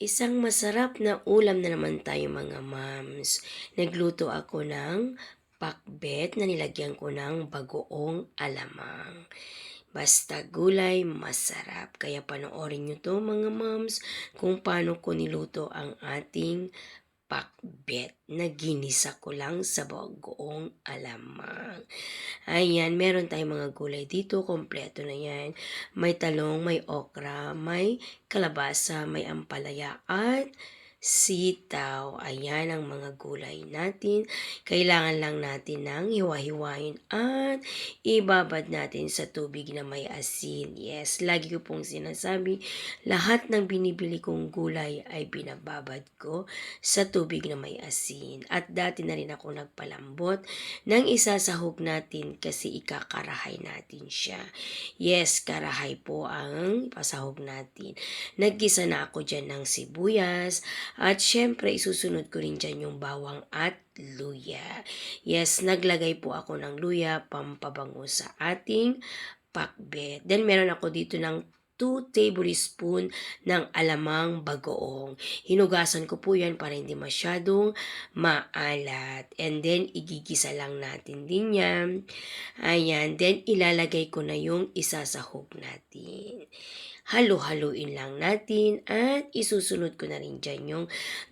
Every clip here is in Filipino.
Isang masarap na ulam na naman tayo mga moms. Nagluto ako ng pakbet na nilagyan ko ng bagoong alamang. Basta gulay, masarap. Kaya panoorin nyo to mga moms kung paano ko niluto ang ating pakbet na ginisa ko lang sa bagoong alamang. Ayan, meron tayong mga gulay dito, kompleto na yan. May talong, may okra, may kalabasa, may ampalaya at sitaw. Ayan ang mga gulay natin. Kailangan lang natin ng hiwa-hiwain at ibabad natin sa tubig na may asin. Yes, lagi ko pong sinasabi, lahat ng binibili kong gulay ay binababad ko sa tubig na may asin. At dati na rin ako nagpalambot nang isasahog natin kasi ikakarahay natin siya. Yes, karahay po ang pasahog natin. Naggisa na ako dyan ng sibuyas at syempre isusunod ko rin dyan yung bawang at luya. Yes, naglagay po ako ng luya pampabango sa ating pakbet. Then meron ako dito ng 2 tablespoon ng alamang bagoong. Hinugasan ko po yan para hindi masyadong maalat. And then, igigisa lang natin din yan. Ayan. Then, ilalagay ko na yung isasahog natin. Halo-haluin lang natin at isusunod ko na rin dyan yung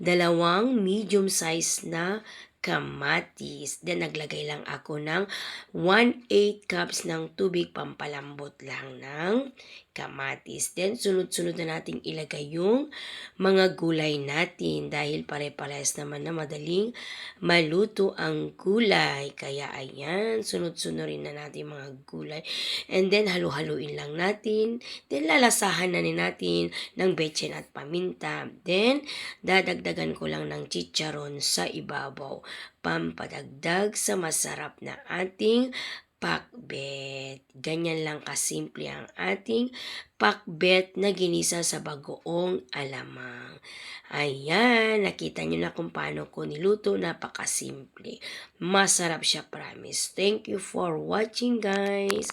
2 medium size na kamatis. Then, naglagay lang ako ng 1/8 cups ng tubig pampalambot lang ng kamatis. Then, sunod-sunod na natin ilagay yung mga gulay natin dahil pare-parehas naman na madaling maluto ang gulay. Kaya, ayan, sunod-sunod na natin mga gulay. And then, halu-haluin lang natin. Then, lalasahan na natin ng betchin at paminta. Then, dadagdagan ko lang ng chicharon sa ibabaw. Pampadagdag sa masarap na ating pakbet. Ganyan lang kasimple ang ating pakbet na ginisa sa bagoong alamang. Ayan, nakita nyo na kung paano ko niluto. Napakasimple. Masarap siya, promise. Thank you for watching, guys.